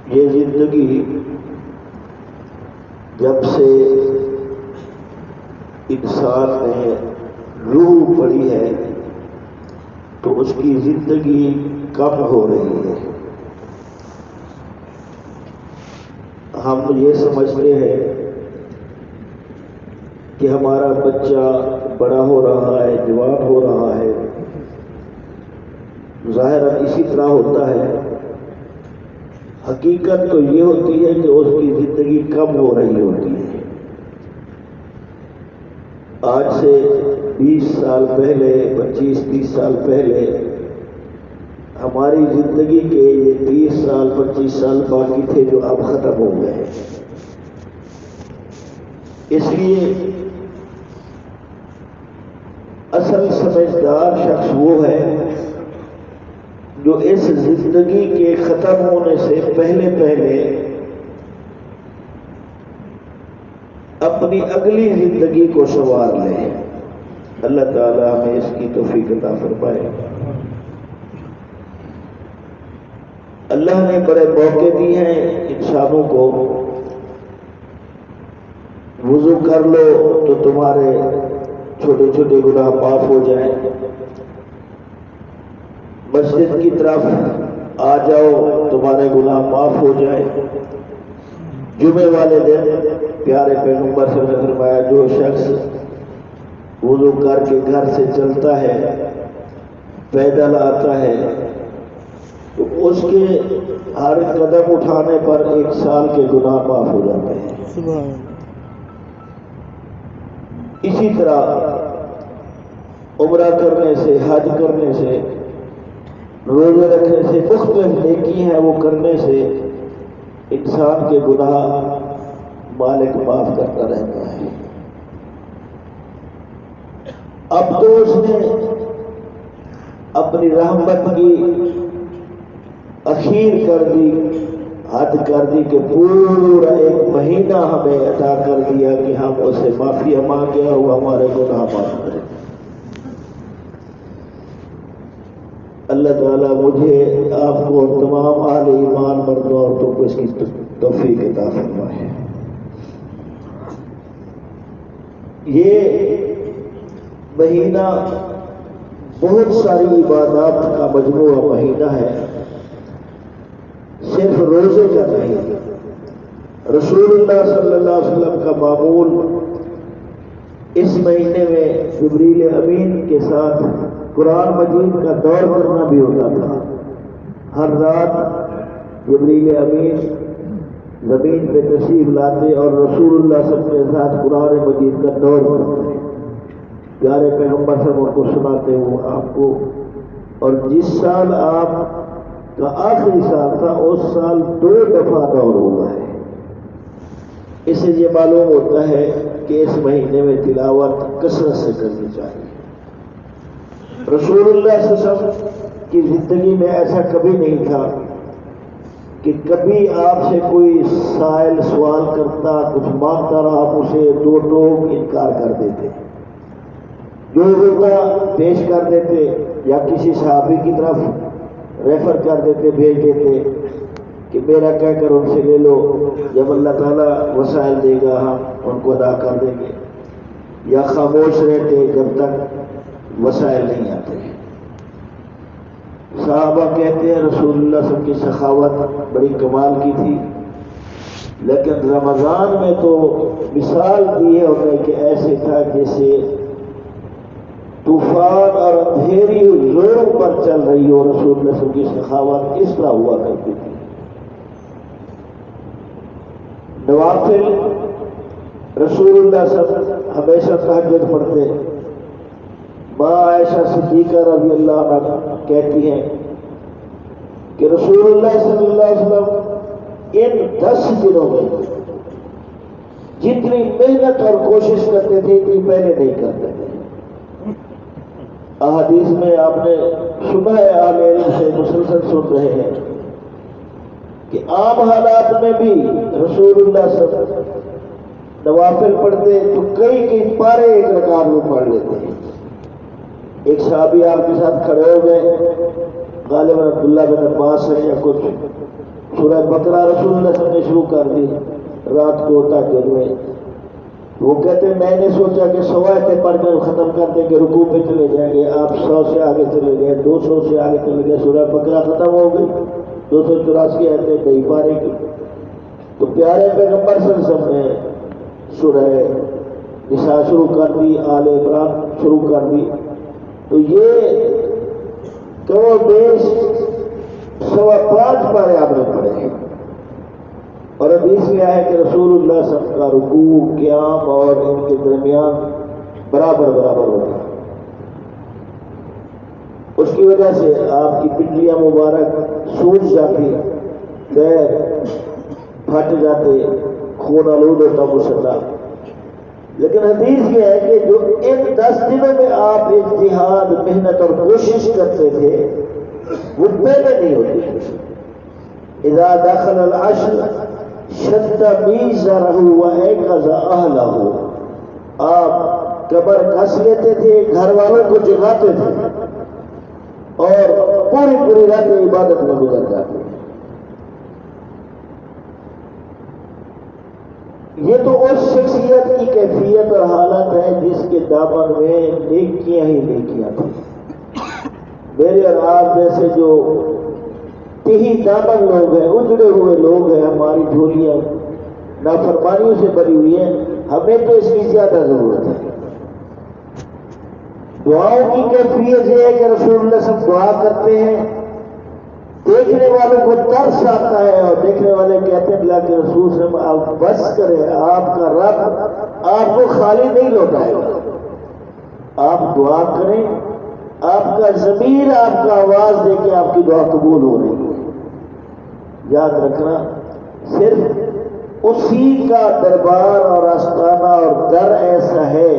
یہ زندگی جب سے انسان نے روح پڑی ہے تو اس کی زندگی کم ہو رہی ہے۔ ہم یہ سمجھتے ہیں کہ ہمارا بچہ بڑا ہو رہا ہے، جوان ہو رہا ہے، ظاہر اسی طرح ہوتا ہے، حقیقت تو یہ ہوتی ہے کہ اس کی زندگی کم ہو رہی ہوتی ہے۔ آج سے 20 سال پہلے، 25-30 سال پہلے ہماری زندگی کے یہ 30 سال 25 سال باقی تھے جو اب ختم ہو گئے۔ اس لیے اصل سمجھدار شخص وہ ہے جو اس زندگی کے ختم ہونے سے پہلے اپنی اگلی زندگی کو سنوار لے۔ اللہ تعالیٰ ہمیں اس کی توفیق عطا فرمائے۔ اللہ نے بڑے موقع دی ہیں انسانوں کو، وضو کر لو تو تمہارے چھوٹے چھوٹے گناہ معاف ہو جائیں، مسجد کی طرف آ جاؤ تمہارے گناہ معاف ہو جائیں۔ جمعے والے دن پیارے پیغمبر صلی اللہ علیہ وسلم نے فرمایا جو شخص وضو کر کے گھر سے چلتا ہے، پیدل آتا ہے، تو اس کے ہر قدم اٹھانے پر 1 سال کے گناہ معاف ہو جاتے ہیں۔ اسی طرح عمرہ کرنے سے، حج کرنے سے، روزے رکھنے سے، مختلف نیکی ہیں وہ کرنے سے انسان کے گناہ مالک معاف کرتا رہتا ہے۔ اب تو اس نے اپنی رحمت کی اخیر کر دی، حد کر دی کہ پورا 1 مہینہ ہمیں عطا کر دیا کہ ہم اسے معافی مانگے اور وہ ہمارے گناہ معاف کرے۔ اللہ تعالیٰ مجھے، آپ کو اور تمام اہل ایمان مردوں اور عورتوں کو اس کی توفیق عطا فرمائے۔ یہ مہینہ بہت ساری عبادات کا مجموعہ مہینہ ہے، صرف روزے کا نہیں۔ رسول اللہ صلی اللہ علیہ وسلم کا معمول اس مہینے میں جبریل امین کے ساتھ قرآن مجید کا دور کرنا بھی ہوتا تھا۔ ہر رات جبریل امین زمین پہ تشریف لاتے اور رسول اللہ صلی اللہ علیہ وسلم کے ساتھ قرآن مجید کا دور کرتے، پیارے پیغمبر صلی اللہ علیہ وسلم کو سناتے وہ آپ کو، اور جس سال آپ کا آخری سال تھا اس سال 2 دفعہ دور ہوا ہے۔ اس سے یہ معلوم ہوتا ہے کہ اس مہینے میں تلاوت کثرت سے کرنی چاہیے۔ رسول اللہ صلی اللہ علیہ وسلم کی زندگی میں ایسا کبھی نہیں تھا کہ کبھی آپ سے کوئی سائل سوال کرتا، کچھ مانگتا رہا، آپ اسے 2 ٹوک انکار کر دیتے، جو ہوتا پیش کر دیتے یا کسی صحابی کی طرف ریفر کر دیتے، بھیج دیتے کہ میرا کہہ کر ان سے لے لو، جب اللہ تعالیٰ وسائل دے گا ہم ان کو ادا کر دیں گے، یا خاموش رہتے جب تک وسائل نہیں آتے۔ صحابہ کہتے ہیں رسول اللہ صلی اللہ علیہ وسلم کی سخاوت بڑی کمال کی تھی، لیکن رمضان میں تو مثال دی ہے انہیں کہ ایسے تھا جیسے طوفان اور اندھیری زوروں پر چل رہی ہو۔ رسول اللہ صلی اللہ علیہ وسلم کی سخاوت اس طرح ہوا کرتی تھی۔ نوافل رسول اللہ صلی اللہ علیہ وسلم ہمیشہ تہجد پڑھتے۔ ماں عائشہ صدیقہ رضی اللہ عنہ کہتی ہیں کہ رسول اللہ صلی اللہ علیہ وسلم ان 10 دنوں میں جتنی محنت اور کوشش کرتے تھے اتنی پہلے نہیں کرتے تھے۔ احادیث میں آپ نے سنا ہے، اہل علم سے مسلسل سن رہے ہیں کہ عام حالات میں بھی رسول اللہ صلی اللہ علیہ وسلم نوافل پڑھتے تو کئی پارے ایک رکعت میں پڑھ لیتے ہیں۔ ایک صحابی آپ کے ساتھ کھڑے ہو گئے، غالباً عبداللہ بن عباس ہے یا کچھ سورہ بقرہ رسول اللہ صلی اللہ علیہ وسلم نے شروع کر دی رات کو تہجد میں. وہ کہتے ہیں میں نے سوچا کہ 100 آیتیں پڑھ کر ختم کر دیں کہ رکوع پہ چلے جائیں گے. آپ 100 سے آگے چلے گئے, 200 سے آگے چلے گئے, سورہ بقرہ ختم ہو گئی, 284 آیتیں نہیں پارے کی. تو پیارے پیغمبر صلی اللہ علیہ وسلم نے سورہ نساء شروع کر دی, آل عمران شروع کر دی. تو یہ کم و بیش 105 پارے آپ نے پڑھے ہیں. اور حدیث میں آیا کہ رسول اللہ صلی اللہ علیہ وسلم کا رکوع قیام اور ان کے درمیان برابر ہوتا. اس کی وجہ سے آپ کی پنڈلیاں مبارک سوج جاتی, پیر پھٹ جاتے, خون آلود ہوتا مصلی. لیکن حدیث یہ ہے کہ جو ان 10 دنوں میں آپ اجتہاد محنت اور کوشش کرتے تھے وہ پہلے نہیں ہوتی تھی. اذا دخل العشر شد میزرہ وایقظ اہلہ, آپ کمر کس لیتے تھے, گھر والوں کو جگاتے تھے اور پوری رات عبادت میں گزر جاتے. یہ تو اس شخصیت کی کیفیت اور حالت ہے جس کے دامن میں نیکیاں ہی نیکیاں تھیں. میرے اور آپ جیسے جو تہی دامن لوگ ہیں, اجڑے ہوئے لوگ ہیں, ہماری جھولیاں نافرمانیوں سے بھری ہوئی ہیں, ہمیں تو اس کی زیادہ ضرورت ہے. دعاؤں کی کیفیت یہ ہے کہ رسول اللہ صلی اللہ علیہ وسلم دعا کرتے ہیں, دیکھنے والوں کو ترس آتا ہے اور دیکھنے والے کہتے ہیں اللہ کے رسول صلی اللہ علیہ وسلم آپ بس کریں, آپ کا رب آپ کو خالی نہیں لوٹائے گا. آپ دعا کریں, آپ کا ضمیر آپ کا آواز دے کے آپ کی دعا قبول ہو رہی ہے. یاد رکھنا صرف اسی کا دربار اور آستانہ اور در ایسا ہے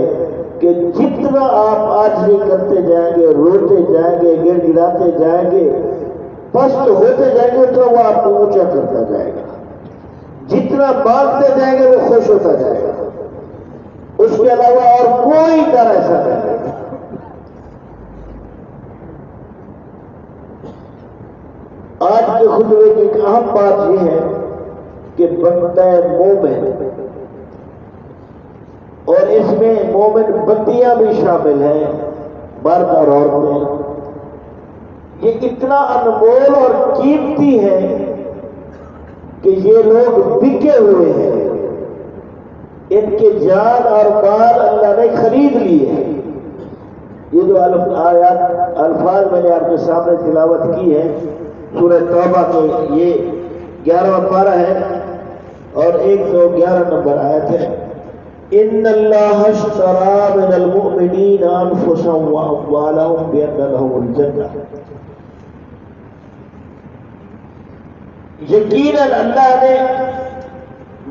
کہ جتنا آپ عاجزی کرتے جائیں گے, روتے جائیں گے, گر گراتے جائیں گے, پست ہوتے جائیں گے, تو وہ آپ کو اونچا کرتا جائے گا. جتنا مانگتے جائیں گے وہ خوش ہوتا جائے گا. اس کے علاوہ اور کوئی در ایسا نہیں ہے. آج کے خطبے کی ایک اہم بات یہ ہے کہ بندہ مومن, اور اس میں مومن بندیاں بھی شامل ہیں, مرد اور عورتیں. یہ اتنا انمول اور قیمتی ہے کہ یہ لوگ بکے ہوئے ہیں, ان کے جان اور مال اللہ نے خرید لیے ہیں. یہ جو آیات الفاظ میں نے آپ کے سامنے تلاوت کی ہے سورہ توبہ کے, یہ 11واں پارہ ہے اور 111 نمبر آیت ہے. ان اللہ اشتری من المؤمنین انفسهم واموالهم بان لهم الجنہ. یقیناً اللہ نے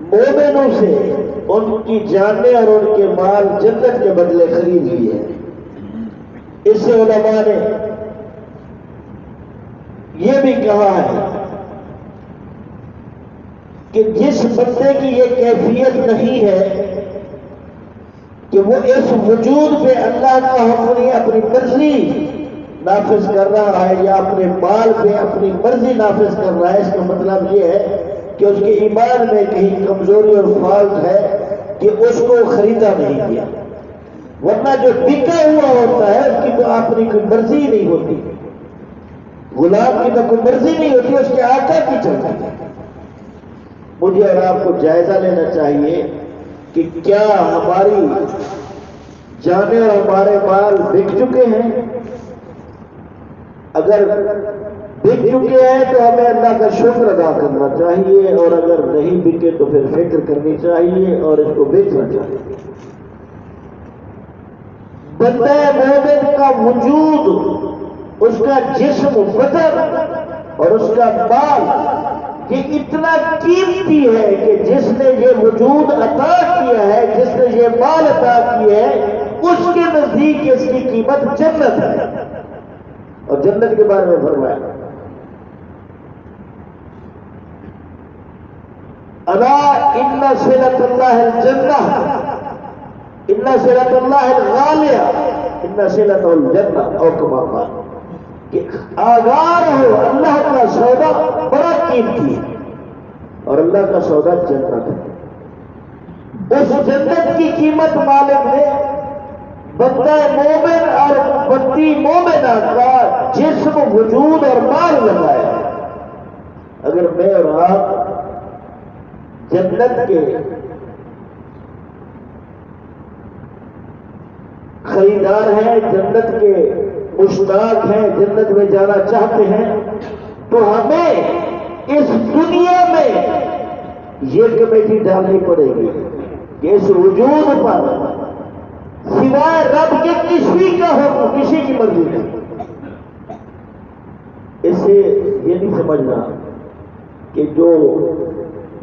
مومنوں سے ان کی جانیں اور ان کے مال جنت کے بدلے خرید لیے ہیں. اس سے علماء نے یہ بھی کہا ہے کہ جس بندے کی یہ کیفیت نہیں ہے کہ وہ اس وجود پہ اللہ کا حکم اپنی مرضی نافذ کر رہا ہے یا اپنے مال پہ اپنی مرضی نافذ کر رہا ہے, اس کا مطلب یہ ہے کہ اس کے ایمان میں کہیں کمزوری اور فالٹ ہے کہ اس کو خریدا نہیں کیا. ورنہ جو بکا ہوا ہوتا ہے اس کی تو اپنی کوئی مرضی نہیں ہوتی, غلام کی تو کوئی مرضی نہیں ہوتی, اس کے آقا کی چلتی ہے. مجھے اور آپ کو جائزہ لینا چاہیے کہ کیا ہماری جانیں اور ہمارے مال بک چکے ہیں. اگر بک چکے ہیں تو ہمیں اللہ کا شکر ادا کرنا چاہیے, اور اگر نہیں بکے تو پھر فکر کرنی چاہیے اور اس کو بیچنا چاہیے. بندہ مومن کا وجود, اس کا جسم, بدن اور اس کا مال یہ اتنا قیمتی ہے کہ جس نے یہ وجود عطا کیا ہے, جس نے یہ مال عطا کیا ہے, اس کے نزدیک اس کی قیمت جنت ہے. اور جنت کے بارے میں فرمایا الا ان صلۃ اللہ الجنہ ان صلۃ اللہ الغالیہ ان صلۃ الجنہ او کما قال کہ آگاہ ہو اللہ کا سودا بڑا قیمتی ہے. اور اللہ کا سودا جنت ہے۔ اس جنت کی قیمت مالک نے بندہ مومن اور بندی مومنہ کا جسم، وجود اور مال لگایا۔ اگر میں اور آپ جنت کے خریدار ہیں، جنت کے مشتاق ہیں، جنت میں جانا چاہتے ہیں، تو ہمیں اس دنیا میں یہ کمیٹی ڈالنی پڑے گی کہ اس وجود پر سوائے رب کے کسی کا حکم، کسی کی مرضی نہیں۔ اس سے یہ نہیں سمجھنا کہ جو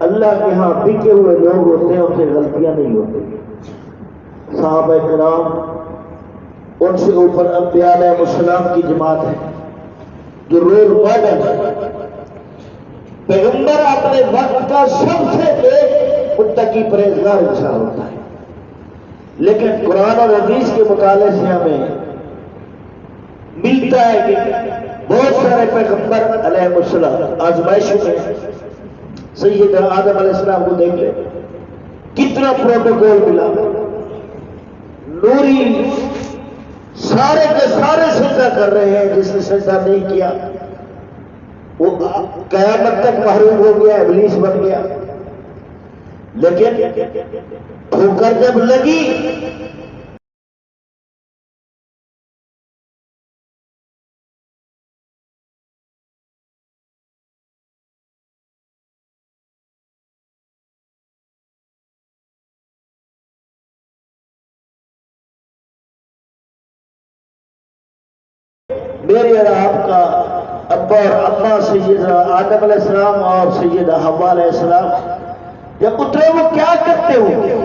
اللہ کے ہاں بکے ہوئے لوگ ہوتے ہیں ان سے غلطیاں نہیں ہوتی۔ صحابہ کرام، ان سے اوپر انبیاء علیہ السلام کی جماعت ہے جو رول ماڈل ہے۔ پیغمبر اپنے وقت کا سب سے ایک متقی پرہیزگار انسان ہوتا ہے، لیکن قرآن اور حدیث کے مطالعے سے ہمیں ملتا ہے کہ بہت سارے پیغمبر علیہ السلام آزمائشوں میں، سیدنا آدم علیہ السلام کو دیکھ لیں، کتنا پروٹوکول ملا، نوری، سارے کے سارے سجدہ کر رہے ہیں، جس نے سجدہ نہیں کیا وہ قیامت تک محروم ہو گیا، ابلیس بن گیا۔ لیکن ٹھوکر جب لگی میرے اور آپ کا ابا اور اماں سیدنا آدم علیہ السلام اور سیدہ حوا علیہ السلام جب اترے وہ کیا کرتے ہوں گے،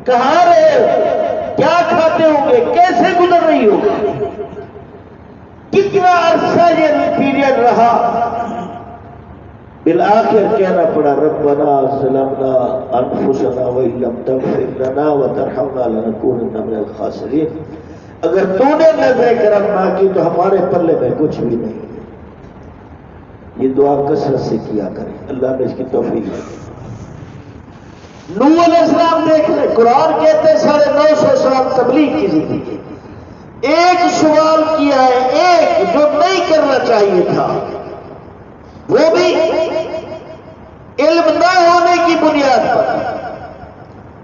کہاں رہے ہو، کیا کھاتے ہوں گے، کیسے گزر رہی ہوگی، کتنا عرصہ یہ پیریڈ رہا۔ بالآخر کہنا پڑا ربنا ظلمنا انفسنا وان لم تغفر لنا وترحمنا لنکونن من الخاسرین۔ اگر تو نے نظر کرم نہ کی تو ہمارے پلے میں کچھ بھی نہیں ہے۔ یہ دعا کثرت سے کیا کریں، اللہ نے اس کی توفیق دی۔ نوح علیہ السلام دیکھ لیں، قرآن کہتے 950 سال تبلیغ کی زندگی، ایک سوال کیا ہے، ایک جو نہیں کرنا چاہیے تھا، وہ بھی علم نہ ہونے کی بنیاد پر۔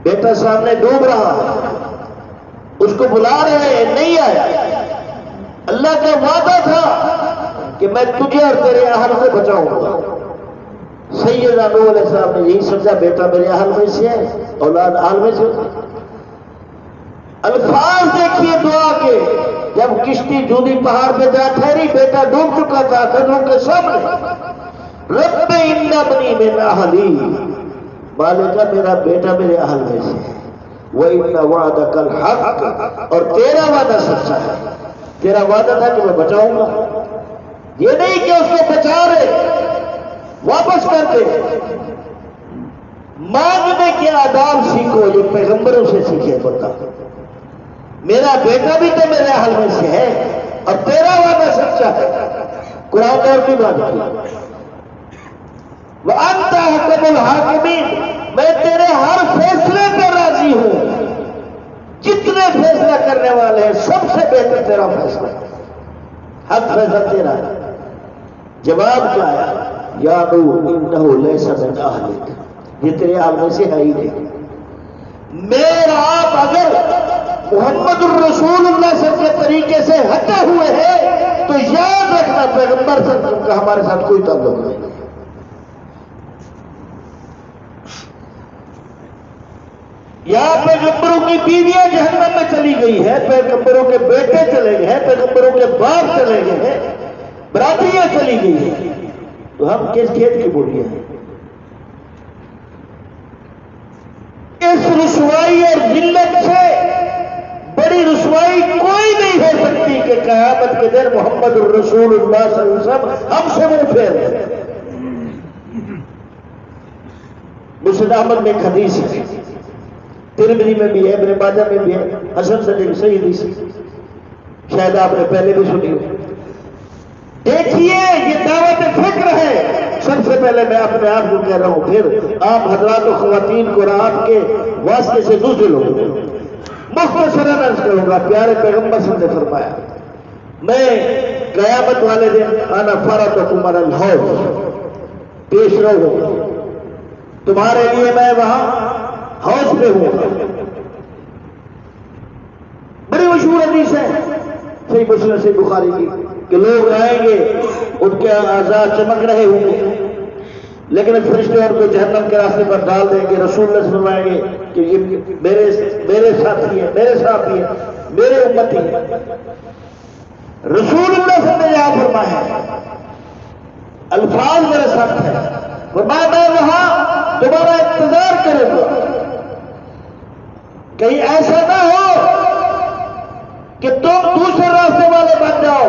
بیٹا سامنے ڈوب رہا ہے، اس کو بلا رہے ہیں، نہیں آیا۔ اللہ کا وعدہ تھا کہ میں تجھے اور تیرے اہل سے بچاؤں گا۔ سیدنا نوح علیہ السلام نے یہی سمجھا بیٹا میرے اہل میں سے ہے، اولاد اہل میں سے۔ الفاظ دیکھیے دعا کے، جب کشتی جودی پہاڑ پہ جا ٹھہری، بیٹا ڈوب چکا تھا قدموں کے سامنے، رب ان ابنی من اہلی، مالکہ میرا بیٹا میرے اہل میں سے ہے، وَإِنَّ وَعْدَكَ الْحَقُّ، اور تیرا وعدہ سچا ہے، تیرا وعدہ تھا کہ میں بچاؤں گا۔ یہ نہیں کہ اس کو بچا رہے واپس کر دے۔ مانگنے کے آداب سیکھو، یہ پیغمبروں سے سیکھے بتا۔ میرا بیٹا بھی تو میرے اہل میں سے ہے اور تیرا وعدہ سچا ہے، قرآن اور بھی بات کی۔ وَأَنْتَ أَحْكَمُ الْحَاكِمِينَ، میں تیرے ہر فیصلے پر راضی ہوں، جتنے فیصلہ کرنے والے ہیں سب سے بہتر تیرا فیصلہ ہے، حق فیصلہ تیرا ہے۔ جواب کیا ہے؟ یا نوح انہ لیس من اہلک، یہ تیرے اہل میں سے ہے ہی نہیں۔ میرا آپ اگر محمد الرسول اللہ صلی اللہ علیہ وسلم کے طریقے سے ہٹے ہوئے ہیں تو یاد رکھنا پیغمبر صلی اللہ علیہ وسلم کا ہمارے ساتھ کوئی تعلق نہیں ہے۔ یہاں پیغمبروں کی بیویاں جہنم میں چلی گئی ہے، پیغمبروں کے بیٹے چلے گئے ہیں، پیغمبروں کے باپ چلے گئے ہیں، برادریاں چلی گئی ہیں، تو ہم کس کھیت کی بولیاں ہیں؟ اس رسوائی اور ذلت سے بڑی رسوائی کوئی نہیں ہو سکتی کہ قیامت کے دن محمد الرسول اللہ صلی اللہ علیہ وسلم ہم سے منہ پھیر دیں۔ مسند احمد میں ایک حدیث ہے، ترمذی میں بھی ہے، ابن ماجہ میں بھی ہے، حسن صدیق صحیح حدیث، شاید آپ نے پہلے بھی سنی ہو۔ دیکھیے یہ دعوت فکر ہے، سب سے پہلے میں اپنے آپ کو کہہ رہا ہوں، پھر آپ حضرات و خواتین کو اور آپ کے واسطے سے دوسرے لوگوں کو مختصراً عرض کروں گا۔ پیارے پیغمبر صلی اللہ علیہ وسلم نے فرمایا، میں قیامت والے دن انا فرطکم علی الحوض، پیش رہو تمہارے لیے میں وہاں حوض پہ ہوں۔ بڑی مشہور حدیث ہے صحیح مسلم سے بخاری کی کہ لوگ آئیں گے، ان کے اعضاء چمک رہے ہوں گے، لیکن فرشتے ان کو جہنم کے راستے پر ڈال دیں گے۔ رسول اللہ سے فرمائیں گے کہ یہ میرے ساتھی ہیں، میرے ساتھی ہیں، میرے امتی ہیں۔ رسول اللہ صلی اللہ علیہ وسلم نے یہاں فرمایا، الفاظ میرے ساتھ ہیں، فرمایا میں وہاں تمہارا انتظار کروں گا، کہیں ایسا نہ ہو کہ تم دوسرے راستے والے بن جاؤ۔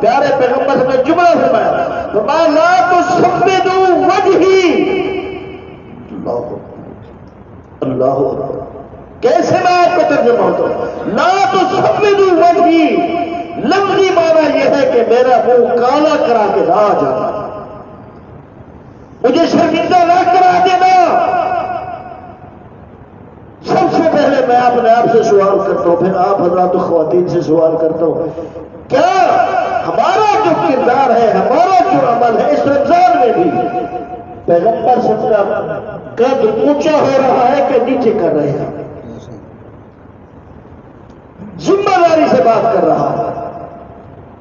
پیارے پیغمبر نے جملہ فرمایا، فرمایا لا تسودوا وجہی، اللہ اکبر، کیسے میں آپ کو ترجمہ ہوتا ہوں؟ لا تسودوا وجہی، لفظی معنی یہ ہے کہ میرا منہ کالا کرا کے نہ جانا، مجھے شرمندہ نہ کرا دینا۔ سب سے پہلے میں اپنے آپ سے سوال کرتا ہوں، پھر آپ حضرات و خواتین سے سوال کرتا ہوں، کیا ہمارا جو کردار ہے، ہمارا جو عمل ہے، اس رمضان میں بھی پیغمبر صلی اللہ علیہ وسلم قد اونچا ہو رہا ہے کہ نیچے کر رہے ہیں؟ ذمہ داری سے بات کر رہا ہے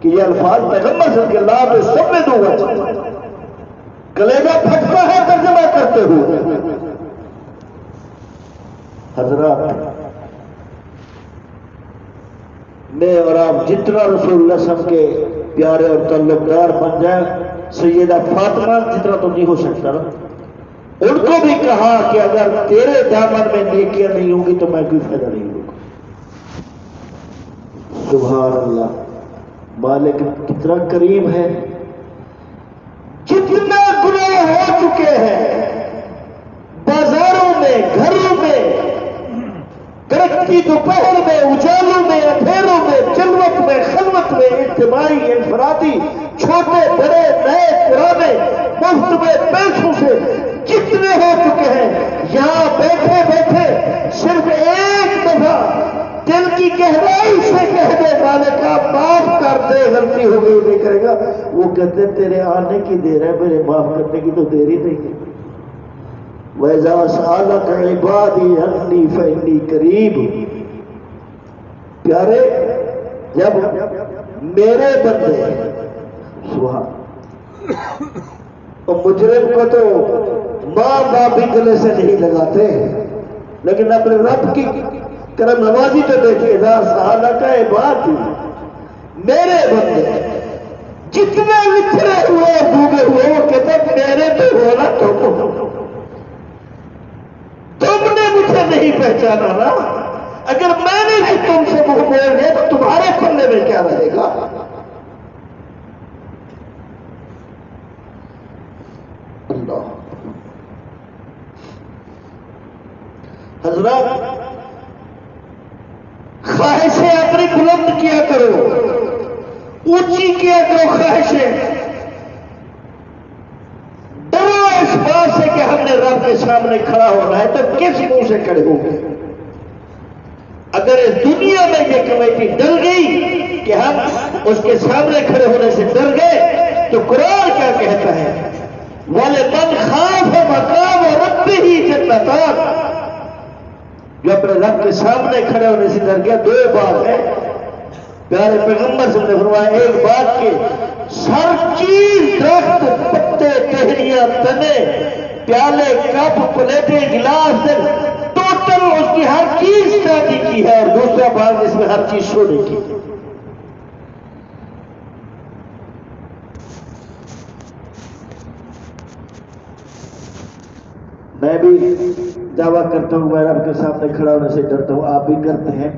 کہ یہ الفاظ پیغمبر صلی اللہ علیہ وسلم سب میں دوں گا، کلیجہ پھٹتا ہے ترجمہ کرتے ہوئے۔ حضرات، میں اور آپ جتنا رسول اللہ صلی اللہ علیہ وسلم کے پیارے اور تعلقدار بن جائیں، سیدہ فاطمہ جتنا تو نہیں ہو سکتا نا، ان کو بھی کہا کہ اگر تیرے دامن میں نیکیاں نہیں ہوں گی تو میں کوئی فائدہ نہیں لوں گا۔ سبحان اللہ، مالک کتنا کریم ہے۔ جتنا گناہ ہو چکے ہیں بازاروں میں، گھروں میں، کڑکتی دوپہر میں، اجالوں میں، اندھیروں میں، جلوت میں، خلوت میں، اجتماعی، انفرادی، چھوٹے بڑے، نئے پرانے، مفت میں، پیسوں سے، جتنے ہو چکے ہیں، یہاں بیٹھے بیٹھے صرف ایک دفعہ دل کی گہرائی سے کہہ دے مالکا معاف کر دے، غلطی ہو گئی، نہیں کرے گا، وہ کہتے تیرے آنے کی دیر ہے، میرے معاف کرنے کی تو دیر ہی نہیں ہے۔ وَإِذَا سَأَلَكَ عِبَادِي عَنِّي فَإِنِّي قَرِيبٌ، پیارے جب میرے بندے سبحان، مجرم کو تو ماں باپ بھی گلے سے نہیں لگاتے، لیکن اپنے رب کی کرم نوازی تو دیکھیے، اذا سألك عبادی، میرے بندے جتنے بچھڑے ہوئے ڈوبے ہوئے، وہ کہتے میرے تو ہونا تم نے مجھے نہیں پہچانا نا، اگر میں نے بھی تم سے منہ موڑ لیا تو تمہارے پلے میں کیا رہے گا؟ اللہ حضرات، خواہشیں اپنی بلند کیا کرو، اونچی کیا کرو خواہشیں، ڈرو اس بات سے کہ ہم نے رب کے سامنے کھڑا ہونا ہے تو کس منہ سے کھڑے ہو گئے؟ اگر اس دنیا میں یہ کمیٹی ڈر گئی کہ ہم اس کے سامنے کھڑے ہونے سے ڈر گئے تو قرآن کیا کہتا ہے؟ وَلِمَنْ خَافَ مَقَامَ رَبِّهِ جَنَّتَانِ، جو اپنے رب کے سامنے کھڑے ہونے سے ڈر گیا، دو بات ہے۔ پیارے پیغمبر سے فرمایا، ایک بات کہ ہر چیز، درخت، پتے، ٹہنیاں، تنے، پیالے، کپ، پلیٹیں، گلاس، ٹوٹل اس کی ہر چیز چاندی کی ہے، اور دوسرا بات اس میں ہر چیز سونے کی ہے۔ میں بھی دعویٰ کرتا ہوں، میں رب کے سامنے کھڑا ہونے سے ڈرتا ہوں، آپ بھی کرتے ہیں۔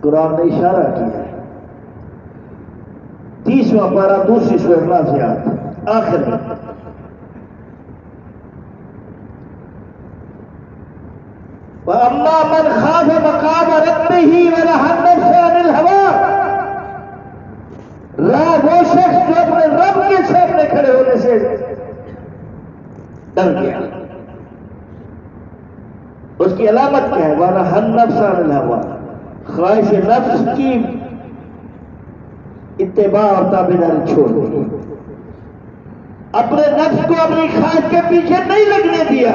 قرآن نے اشارہ کیا ہے، 30واں پارہ، دوسری سورہ نازعات، آخر میں وَأَمَّا مَنْ خَافَ مَقَامَ رَبِّهِ وَنَهَى النَّفْسَ عَنِ الْهَوَىٰ، وہ شخص جو اپنے رب کے سامنے کھڑے ہونے سے ڈر گیا. اس کی علامت کیا ہے؟ وانا ہن نفس عن الہوا، خواہش نفس کی اتباع اور تابعداری چھوڑ دی. اپنے نفس کو اپنی خواہش کے پیچھے نہیں لگنے دیا.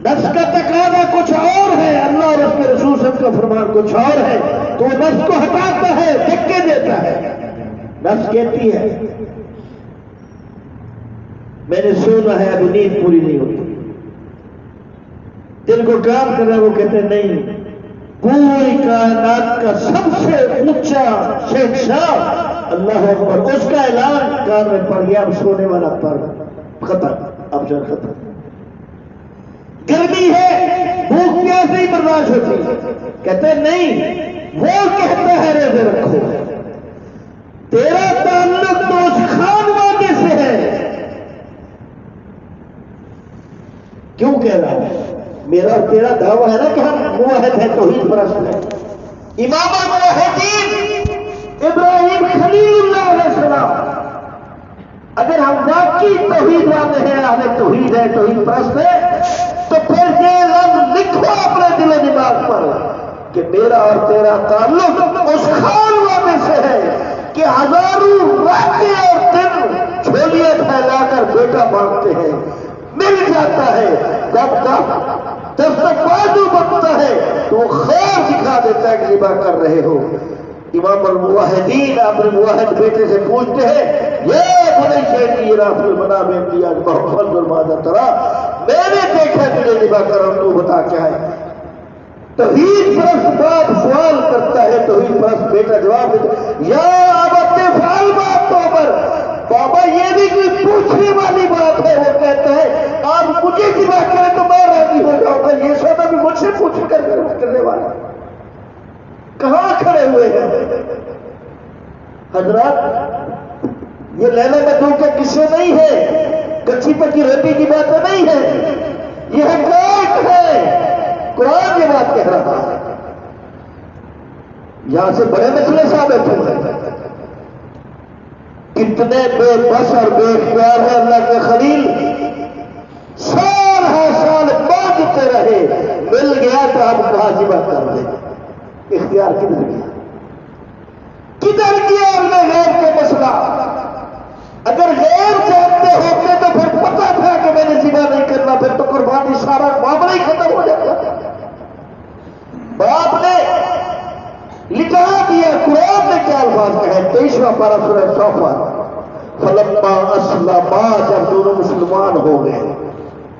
نفس کا تقاضا کچھ اور ہے، اللہ اور اس کے رسول صلی اللہ علیہ وسلم کا فرمان کچھ اور ہے، تو وہ نفس کو ہٹاتا ہے، دھکے دیتا ہے. نفس کہتی ہے میں نے سونا ہے، ابھی نیند پوری نہیں ہوتی. دل کو کام کر رہا ہے، وہ کہتے ہیں نہیں، پوری کائنات کا سب سے اونچا شہنشاہ اللہ اکبر، اس کا اعلان کان میں پڑ گیا، اب سونے والا پر ختم، اب جو ختم. گرمی ہے، بھوک پیاس نہیں برداشت ہوتی، کہتے ہیں نہیں، وہ کہتا ہے روزے رکھو. تیرا تعلق تو اس خانوادے سے ہے. کیوں کہہ رہا ہے؟ میرا اور تیرا دعویٰ ہے نا کہ ہم موحد ہیں، توحید پرست ہیں. امام الموحدین ابراہیم خلیل اللہ علیہ السلام، اگر ہم واقعی توحید والے ہیں، اہل توحید ہے، توحید پرست ہے، تو پھر یہ لفظ لکھو اپنے دل و دماغ پر کہ میرا اور تیرا تعلق اس خانوادے سے ہے کہ ہزاروں راتیں اور دن چھولیاں پھیلا کر بیٹا مانگتے ہیں، مل جاتا ہے. جب تک بازو بنتا ہے تو وہ خیر دکھا دیتا ہے کہ ذبح کر رہے ہو. امام الموحدین اپنے موحد بیٹے سے پوچھتے ہیں، یہ بڑے شہری راف المنام انبیاء محمد الماذا ترا، میں نے دیکھا تجھے ذبح کر رہا ہوں، تو بتا کیا ہے؟ توحید پرست باپ سوال کرتا ہے، توحید پرست بیٹا جواب دیتا ہے، یا ابت افعل ما تؤمر. بابا یہ بھی کوئی پوچھنے والی بات ہے. وہ کہتا ہے آپ مجھے ذبح کریں تو میں راضی ہو جاؤں گا، یہ سودا بھی مجھ سے پوچھ کر کرنے والا. کہاں کھڑے ہوئے ہیں حضرات؟ یہ لیلا مجنون کے قصے نہیں ہے، کچی پکی روٹی کی باتیں نہیں ہے، یہ حقائق ہے. قرآن یہ بات کہہ رہا ہے. یہاں سے بڑے مسئلے ثابت ہوئے. کتنے بے بس اور بے اختیار ہے اللہ کے خلیل، سال ہر سال مانگتے رہے، مل گیا تو آپ کہاں ذبح کر دیں. اختیار کدھر گیا؟ کدھر گیا اللہ غیب کا مسئلہ؟ اگر غیب جانتے ہوتے تو پھر پتا تھا کہ میں نے ذبح نہیں کرنا، پھر تو قربانی سارا معاملہ ہی ختم ہو جاتا. باپ نے لکھا دیا. قرآن نے کیا الفاظ کہے؟ 23واں پارہ سورہ صافات، فلما اسلما، جب دونوں مسلمان ہو گئے.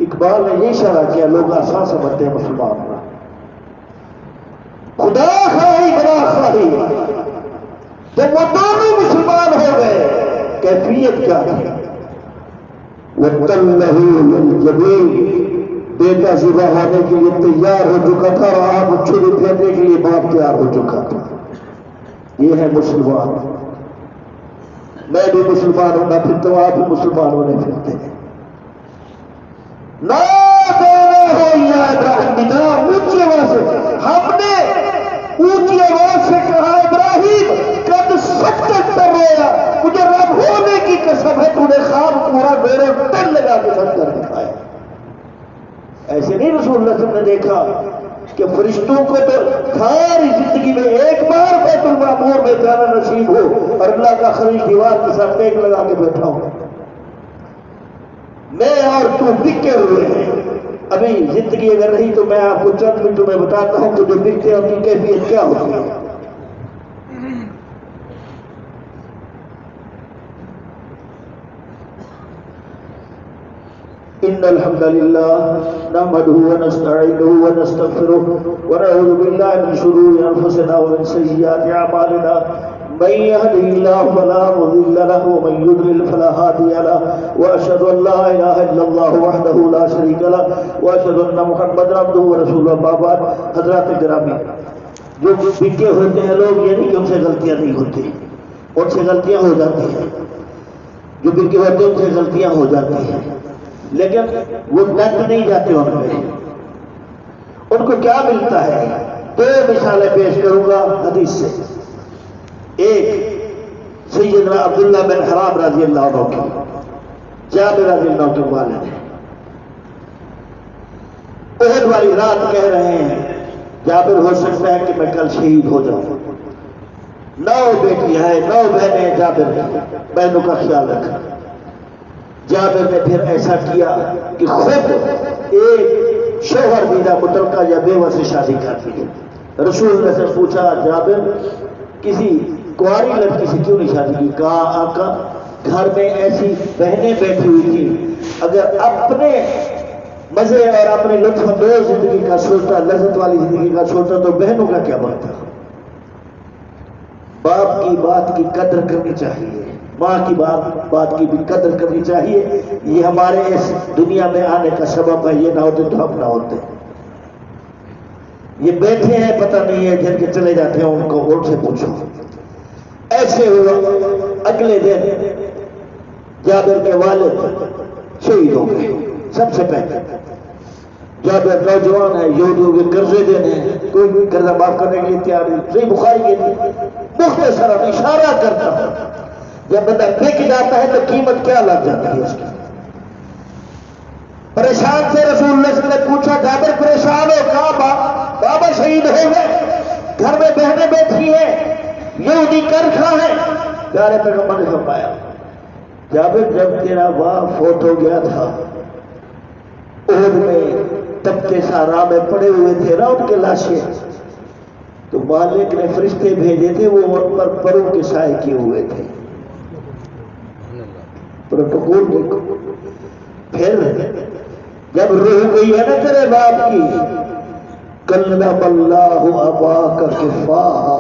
اقبال نے یہ اشارہ کیا، لوگ آسان سمجھتے ہیں مسلمان کا، خدا خواہی بنا خواہی. جب وہ دونوں مسلمان ہو گئے، کیفیت کیا تھی؟ وَتَلَّهُ لِلْجَبِينِ، بیٹا ذبح ہونے کے لیے تیار ہو چکا تھا اور آپ چھری پھیرنے کے لیے باپ تیار ہو چکا تھا. یہ ہے مسلمان. میں بھی مسلمان ہوں گا، پھر تو آپ بھی مسلمان ہونے پھرتے ہیں. نہ دینا ہو یا ابراہیم، نہ اونچی آواز سے، ہم نے اونچی آواز سے کہا ابراہیم قد صدقت رویا، مجھے رب ہونے کی قسم ہے تو نے خواب پورا میرے دل لگا کے سر کر دکھایا. ایسے نہیں رسول اللہ صلی اللہ علیہ وسلم نے دیکھا کہ فرشتوں کو تو ساری زندگی میں ایک بار بیت المعمور میں جانا نصیب ہو اور اللہ کا خلیل دیوار کے ساتھ ٹیک لگا کے بیٹھا ہو. میں اور تو بکے ہوئے ہیں. ابھی زندگی اگر رہی تو میں آپ کو چند منٹوں میں بتاتا ہوں کہ جو بکتے ہیں ان کی کیفیت کیا ہوتی ہے. ان الحمد لله نحمده ونستعينه ونستغفره ونعوذ بالله من شرور انفسنا ومن سيئات اعمالنا، من يهده الله فلا مضل له ومن يضلل فلا هادي له، واشهد ان لا اله الا الله وحده لا شريك له واشهد ان محمدا عبده ورسوله. اما بعد، حضرات گرامی، جو بکے ہوتے ہیں لوگ، یہ نہیں کہ ان سے غلطیاں نہیں ہوتی، ان سے غلطیاں ہو جاتی ہیں. جو بکے ہوتے ہیں ان سے غلطیاں ہو جاتی ہیں، لیکن وہ ڈٹ نہیں جاتے. ان کو کیا ملتا ہے؟ 2 مثالیں پیش کروں گا حدیث سے. ایک سیدنا عبداللہ بن حرام رضی اللہ عنہ کی. جابر رضی اللہ عنہ والد ہیں، احد والی رات کہہ رہے ہیں جابر ہو سکتا ہے کہ میں کل شہید ہو جاؤں، 9 بیٹیاں ہیں، 9 بہنیں ہیں، جابر نے بہنوں کا خیال رکھا۔ جابر نے پھر ایسا کیا کہ خود ایک شوہر دیدہ مترکہ یا بیوہ سے شادی کر دی۔ رسول اللہ سے پوچھا جابر کسی کنواری لڑکی سے کیوں نہیں شادی کی؟ کہا آقا گھر میں ایسی بہنیں بیٹھی ہوئی تھی، اگر اپنے مزے اور اپنے لطف اندوز زندگی کا سوچتا، لذت والی زندگی کا سوچتا تو بہنوں کا کیا بنتا؟ باپ کی بات کی قدر کرنی چاہیے، ماں کی بات کی بھی قدر کرنی چاہیے۔ یہ ہمارے اس دنیا میں آنے کا سبب ہے، یہ نہ ہوتے تو ہم نہ ہوتے۔ یہ بیٹھے ہیں پتہ نہیں ہے جن کے چلے جاتے ہیں ان کو ان سے پوچھو۔ ایسے ہوا اگلے دن جابر کے والد شہید ہو گئے۔ سب سے پہلے جابر نوجوان ہے، یہودیوں کے قرضے دینے ہیں، کوئی بھی قرضہ معاف کرنے کے لیے تیار نہیں۔ صحیح بخاری کے مختصر اشارہ کرتا ہے جب بندہ بک جاتا ہے تو قیمت کیا لگ جاتی ہے اس کی۔ پریشان سے رسول اللہ صلی اللہ علیہ وسلم نے پوچھا جابر پریشان ہو؟ کہا بابا شہید ہو گئے، گھر میں بہنیں بیٹھی ہیں، یہودی کر کھا ہے۔ پیارے پیغمبر نے فرمایا جابر جب تیرا باپ فوت ہو گیا تھا احد میں تبتے سارا میں پڑے ہوئے تھے نا ان کے لاشیں، تو مالک نے فرشتے بھیجے تھے، وہ ان پر پروں کے سائے کیے ہوئے تھے۔ پروٹوکول دیکھو۔ پھر جب روح گئی ہے نا تیرے باپ کی، کلم اللہ اباک کفاہا،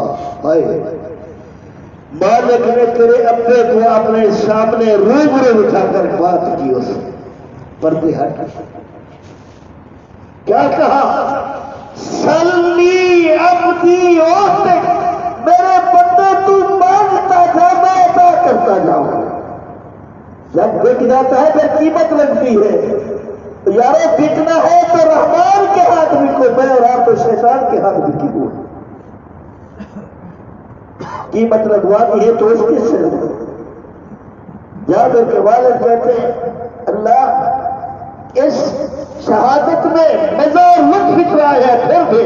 مالک نے تیرے ابے کو اپنے سامنے روبرو بٹھا کر بات کی، اس پردے ہٹ کیا کہا؟ سلی عبدی اوتک، میرے بندے تو مانگتا جا میں ادا کرتا جاؤں۔ جب بک جاتا ہے پھر قیمت لگتی ہے۔ یارو بکنا ہے تو رحمان کے ہاتھ بکو، میں اور آپ تو شیطان کے ہاتھ بکی ہوں۔ قیمت لگوانی ہے تو اس کے سر۔ جابر کے والد کہتے ہیں اللہ اس شہادت میں مزار مت بچھوایا پھر بھی۔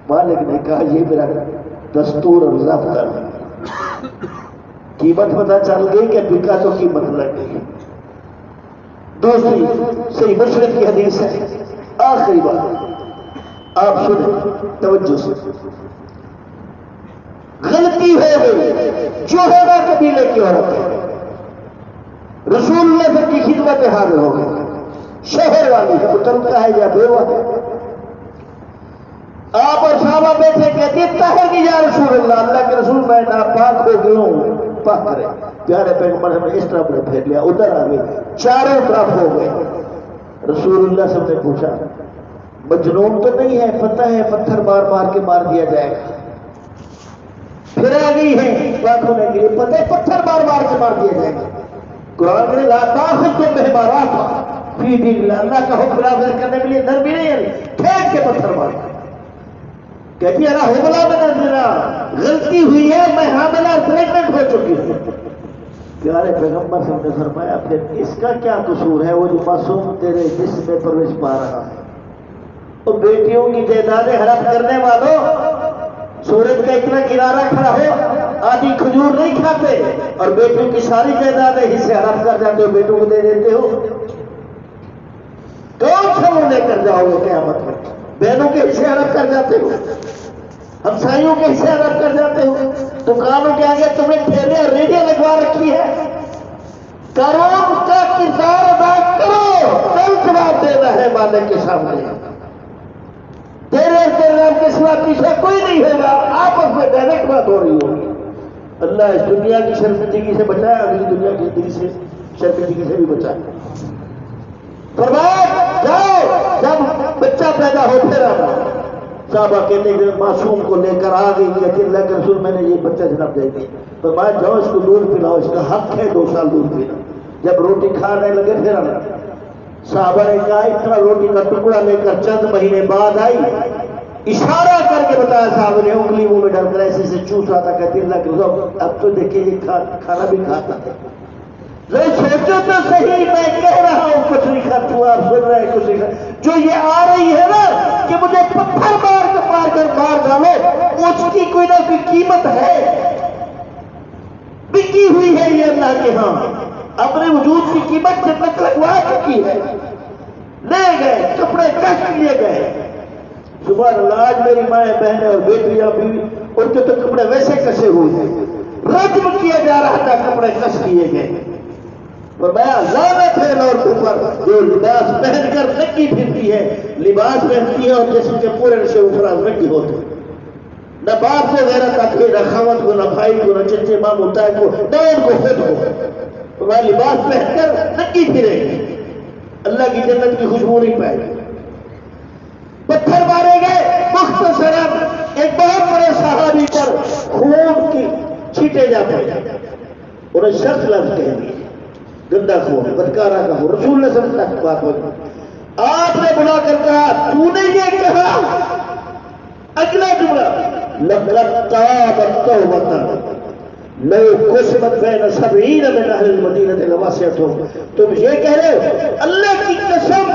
مالک نے کہا یہ میرا دستور اور ضابطہ ہے۔ قیمت پتہ چل گئی کہ بکا تو قیمت لگ گئی۔ دوسری صحیح مسلم کی حدیث ہے، آخری بات آپ سنیں توجہ سے۔ غلطی ہو گئی، جوہرہ قبیلے کی عورت ہے، رسول اللہ صلی کی خدمت میں حاضر ہو گئی، شہر والی ہے، مترکہ ہے یا بیوہ ہے۔ آپ اور صحابہ بیٹھے کہتے طاہر کی یا رسول اللہ، اللہ کے رسول میں ناپاک ہو گیا ہوں، پاک کرے۔ پیارے پیغمبر نے اس طرف نے پھیر لیا، ادھر آ گئے، چاروں طرف ہو گئے۔ رسول اللہ صلی اللہ علیہ وسلم نے پوچھا مجنون تو نہیں ہے؟ پتہ ہے پتھر مار مار کے مار دیا جائے گا۔ پھر آ گئی ہے بات ہونے کے لیے، پتہ ہے پتھر مار مار کے مار دیا جائے گا۔ قرآن نے لا تاخذکم بحمارات فی دین اللہ، اللہ کا حکم نافذ کرنے کے لیے نرمی نہیں ہے، پھینک کے پتھر مار۔ کہتی ہے حملہ میں نظرہ غلطی ہوئی ہے، میں حاملہ پریگننٹ ہو چکی ہوں۔ پیارے پیغمبر صلی اللہ علیہ وسلم نے فرمایا پھر اس کا کیا قصور ہے؟ وہ جو معصوم تیرے جسم میں پرورش پا رہا ہے۔ تو بیٹیوں کی جائیدادیں ہڑپ کرنے والوں، سورج کا اتنا کنارہ کھڑا ہو آدھی کھجور نہیں کھاتے اور بیٹوں کی ساری جائیدادیں حصے ہڑپ کر جاتے ہو، بیٹوں کو دے دیتے ہو۔ کون سا وہ لے کر جاؤ گے قیامت میں؟ بہنوں کے حصے ہڑپ کر جاتے ہو، ہمسائیوں کے حصے ہڑپ کر جاتے ہو، دکانوں کے آگے تمہیں ٹھیلے اور ریڈیاں لگوا رکھی ہے۔ کروڑ کا کردار ادا کرو، کل جواب دینا ہے مالک کے سامنے۔ تیرے نام کے سوا پیچھے کوئی نہیں ہوگا، آپس میں ڈائریکٹ بات ہو رہی ہوگی۔ اللہ اس دنیا کی شرمندگی سے بچائے، اگلی دنیا کی زندگی سے شرمندگی سے بھی بچائے۔ فرمایا جاؤ، جب بچہ پیدا ہو پھر آنا۔ صحابہ کہتے ہیں معصوم کو لے کر آ گئی کہ اللہ کے رسول میں نے یہ بچہ جناب دے دی۔ فرمایا جاؤ اس کو دودھ پلاؤ، اس کا حق ہے 2 سال دودھ پینا۔ جب روٹی کھانے لگے پھر آنا۔ صحابہ نے کہا اتنا روٹی کا ٹکڑا لے کر چند مہینے بعد آئی، اشارہ کر کے بتایا صاحب نے، انگلی منہ میں ڈال کر ایسے سے چوس رہا تھا، کہتے اللہ کے رسول اب تو دیکھیں یہ کھانا بھی کھاتا ہے۔ ذرا سوچو تو صحیح، میں کہہ رہا ہوں کچھ نہیں خرچ ہوا، آپ سن رہے ہیں کچھ نہیں خرچ، جو یہ آ رہی ہے نا کہ مجھے پتھر مار کر مار ڈالو، اس کی کوئی نہ کوئی قیمت ہے، بکی ہوئی ہے یہ اللہ کے ہاں، اپنے وجود کی قیمت جنت لگوا چکی ہے، لے گئے کپڑے کش لیے گئے۔ سبحان اللہ، آج میری مائیں بہنیں اور بیٹیاں بھی ان کے تو کپڑے ویسے کسے ہوئے ہیں، رجم کیا جا رہا تھا، کپڑے کس کیے گئے۔ فرمایا لعنت ہے عورتوں پر جو لباس پہن کر ننگی پھرتی ہے، لباس پہنتی ہے اور جسم کے پورے سے افراد ننگی ہوتے ہیں، نہ باپ کو غیرت آتی ہے، نہ خاوند کو، نہ بھائی کو، نہ چچے ماں متاع کو، نہ ان کو خود کو، فرمایا لباس پہن کر ننگی پھرے، اللہ کی جنت کی خوشبو نہیں پائے گی۔ پتھر مارے گئے، مختصراً ایک بہت بڑے صحابی پر خون کی چھینٹے جا پڑے، انہیں شخص لفظ کہہ دیے، گندا خون، بدکارا کا خون، رسول نے سمجھا بات ہوئی، آپ نے بلا کر کہا تو نے یہ کہا، اگلا جملہ لقد تابت توبۃ لو قسمت بین سبعین من اہل المدینہ لواسعتہم، تم یہ کہہ رہے ہو اللہ کی قسم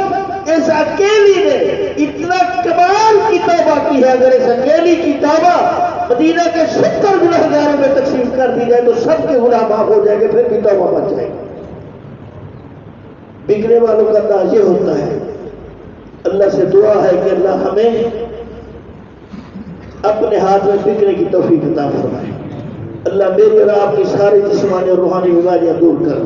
اس اکیلی نے اتنا کمال کی توبہ کی ہے، اگر اس اکیلی کی توبہ مدینہ کے 70 گنہگاروں میں تقسیم کر دی جائے تو سب کے گناہ معاف ہو جائیں گے، پھر بھی توبہ بچ جائے گی۔ بگڑنے والوں کا انداز یہ ہوتا ہے۔ اللہ سے دعا ہے کہ اللہ ہمیں اپنے ہاتھ میں بگڑنے کی توفیق عطا فرمائے۔ اللہ میری اور آپ کی ساری جسمانی اور روحانی بیماریاں دور کر